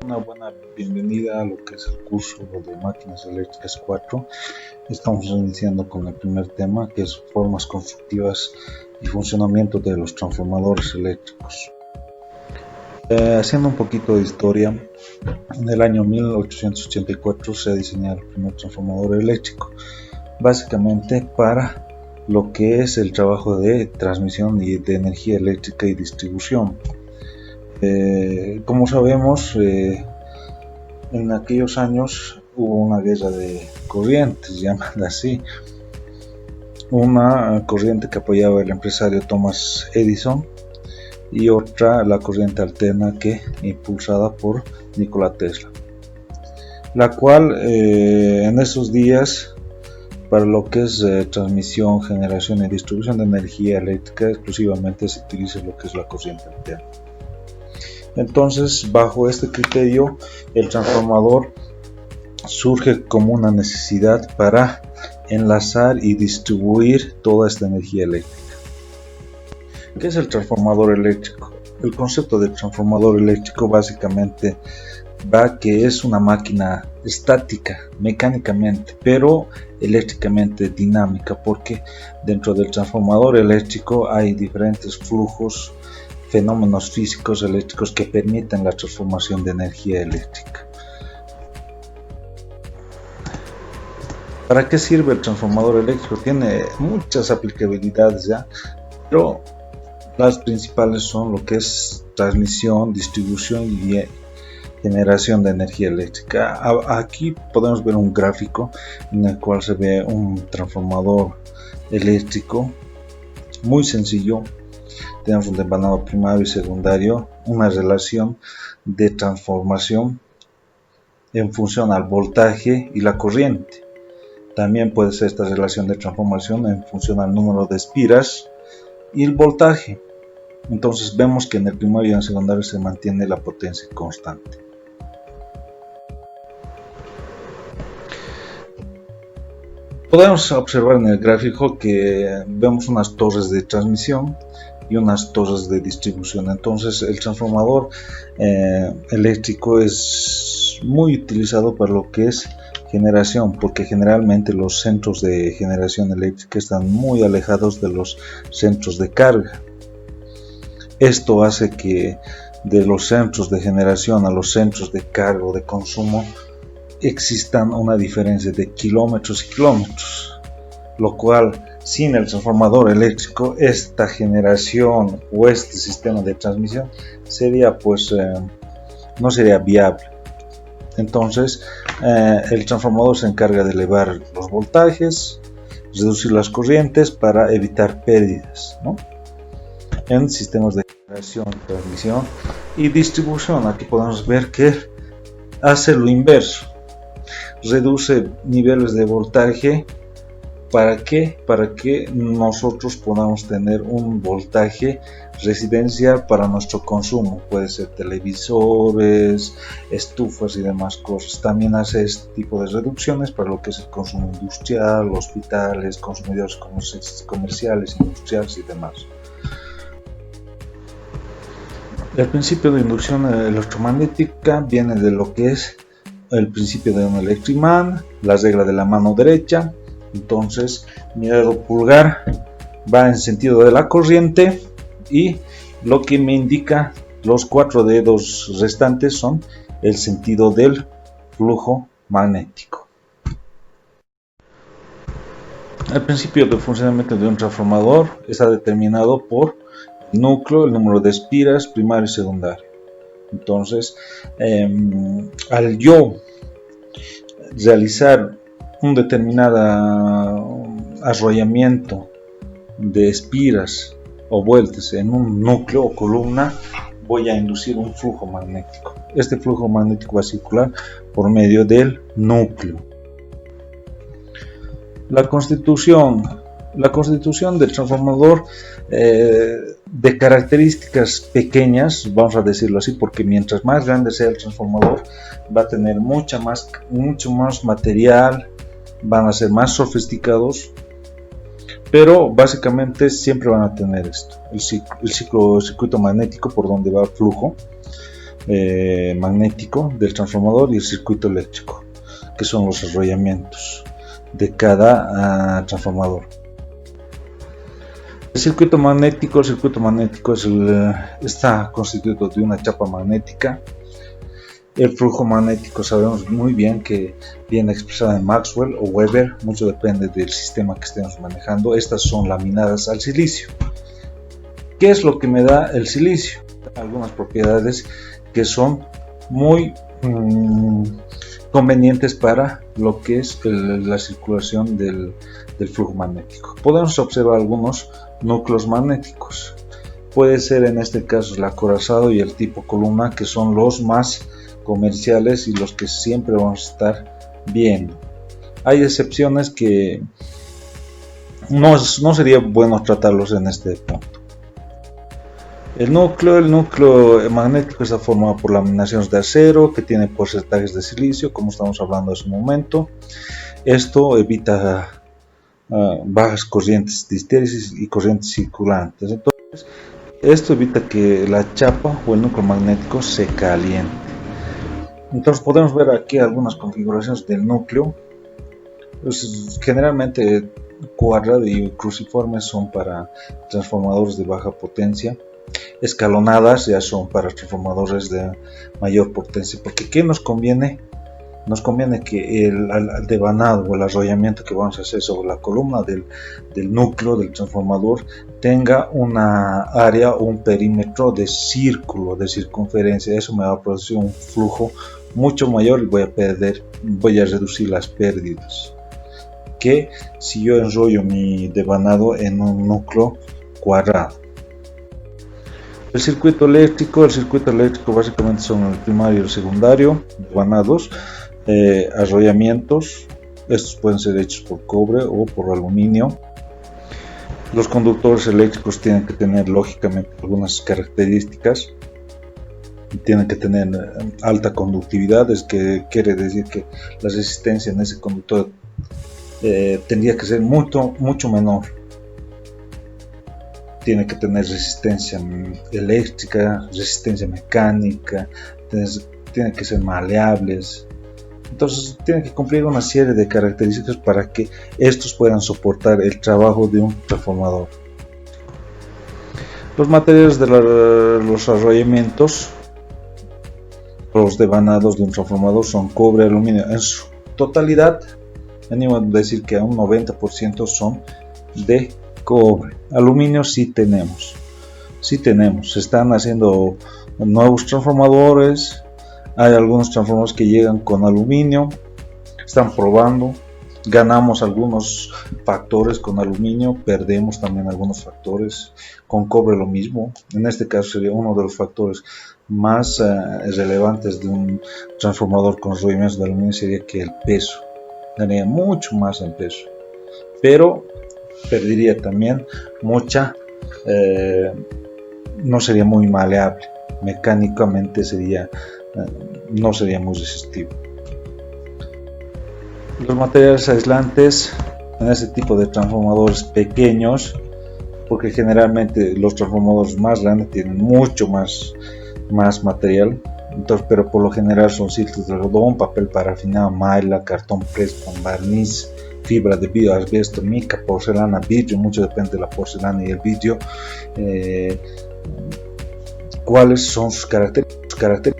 Una buena bienvenida a lo que es el curso de máquinas eléctricas 4. Estamos iniciando con el primer tema, que es formas constructivas y funcionamiento de los transformadores eléctricos. Haciendo un poquito de historia, en el año 1884 se diseñó el primer transformador eléctrico, básicamente para lo que es el trabajo de transmisión de energía eléctrica y distribución. Como sabemos, en aquellos años hubo una guerra de corrientes, llamada así, una corriente que apoyaba el empresario Thomas Edison y otra, la corriente alterna, impulsada por Nikola Tesla, la cual en esos días, para lo que es transmisión, generación y distribución de energía eléctrica, exclusivamente se utiliza lo que es la corriente alterna. Entonces, bajo este criterio, el transformador surge como una necesidad para enlazar y distribuir toda esta energía eléctrica. ¿Qué es el transformador eléctrico? El concepto del transformador eléctrico básicamente va que es una máquina estática mecánicamente, pero eléctricamente dinámica, porque dentro del transformador eléctrico hay diferentes flujos, fenómenos físicos eléctricos que permiten la transformación de energía eléctrica. ¿Para qué sirve el transformador eléctrico? Tiene muchas aplicabilidades ya, pero las principales son lo que es transmisión, distribución y generación de energía eléctrica. Aquí podemos ver un gráfico en el cual se ve un transformador eléctrico muy sencillo. Tenemos un devanado primario y secundario, una relación de transformación en función al voltaje y la corriente. También puede ser esta relación de transformación en función al número de espiras y el voltaje. Entonces vemos que en el primario y en el secundario se mantiene la potencia constante. Podemos observar en el gráfico que vemos unas torres de transmisión y unas torres de distribución. Entonces el transformador eléctrico es muy utilizado para lo que es generación, porque generalmente los centros de generación eléctrica están muy alejados de los centros de carga. Esto hace que de los centros de generación a los centros de carga o de consumo existan una diferencia de kilómetros y kilómetros, lo cual sin el transformador eléctrico esta generación o este sistema de transmisión sería no sería viable. Entonces el transformador se encarga de elevar los voltajes, reducir las corrientes para evitar pérdidas, ¿no? En sistemas de generación, transmisión y distribución, aquí podemos ver que hace lo inverso, reduce niveles de voltaje. ¿Para qué? Para que nosotros podamos tener un voltaje residencial para nuestro consumo. Puede ser televisores, estufas y demás cosas. También hace este tipo de reducciones para lo que es el consumo industrial, hospitales, consumidores comerciales, industriales y demás. El principio de inducción electromagnética viene de lo que es el principio de un electroimán, la regla de la mano derecha. Entonces mi dedo pulgar va en sentido de la corriente y lo que me indica los 4 dedos restantes son el sentido del flujo magnético. El principio de funcionamiento de un transformador está determinado por el núcleo, el número de espiras primario y secundario. Entonces al yo realizar un determinado arrollamiento de espiras o vueltas en un núcleo o columna, voy a inducir un flujo magnético. Este flujo magnético va a circular por medio del núcleo. La constitución del transformador de características pequeñas, vamos a decirlo así, porque mientras más grande sea el transformador va a tener mucho más material, van a ser más sofisticados, pero básicamente siempre van a tener esto, el circuito magnético por donde va el flujo, magnético del transformador y el circuito eléctrico, que son los arrollamientos de cada transformador. El circuito magnético está constituido de una chapa magnética. El flujo magnético sabemos muy bien que viene expresado en Maxwell o Weber, mucho depende del sistema que estemos manejando. Estas son laminadas al silicio. ¿Qué es lo que me da el silicio? Algunas propiedades que son muy convenientes para lo que es la circulación del flujo magnético. Podemos observar algunos núcleos magnéticos. Puede ser en este caso el acorazado y el tipo columna, que son los más comerciales y los que siempre vamos a estar viendo. Hay excepciones que no sería bueno tratarlos en este punto. El núcleo magnético está formado por laminaciones de acero que tiene porcentajes de silicio, como estamos hablando hace un momento. Esto evita bajas corrientes de histéresis y corrientes circulantes. Entonces, esto evita que la chapa o el núcleo magnético se caliente. Entonces podemos ver aquí algunas configuraciones del núcleo. Pues, generalmente cuadrado y cruciformes son para transformadores de baja potencia. Escalonadas ya son para transformadores de mayor potencia, porque ¿qué nos conviene? Nos conviene que el devanado o el arrollamiento que vamos a hacer sobre la columna del núcleo del transformador tenga una área o un perímetro de círculo, de circunferencia. Eso me va a producir un flujo mucho mayor y voy a reducir las pérdidas que si yo enrollo mi devanado en un núcleo cuadrado. El circuito eléctrico básicamente son el primario y el secundario, devanados, arrollamientos. Estos pueden ser hechos por cobre o por aluminio. Los conductores eléctricos tienen que tener lógicamente algunas características. Tienen que tener alta conductividad, es que quiere decir que la resistencia en ese conductor tendría que ser mucho menor. Tiene que tener resistencia eléctrica, resistencia mecánica, tienen que ser maleables. Entonces tienen que cumplir una serie de características para que estos puedan soportar el trabajo de un transformador. Los materiales de los arrollamientos, los devanados de un transformador son cobre y aluminio. En su totalidad, animo a decir que un 90% son de cobre. Aluminio sí tenemos, se están haciendo nuevos transformadores. Hay algunos transformadores que llegan con aluminio, están probando. Ganamos algunos factores con aluminio, perdemos también algunos factores. Con cobre lo mismo. En este caso sería uno de los factores más relevantes de un transformador con arrollamientos de aluminio, sería que el peso, ganaría mucho más en peso, pero perdería también no sería muy maleable, mecánicamente no sería muy resistivo. Los materiales aislantes en este tipo de transformadores pequeños, porque generalmente los transformadores más grandes tienen mucho más material, entonces, pero por lo general son filtros de algodón, papel parafinado, maila, cartón Preston, barniz, fibra de vidrio, asbesto, mica, porcelana, vidrio. Mucho depende de la porcelana y el vidrio. ¿Cuáles son sus características?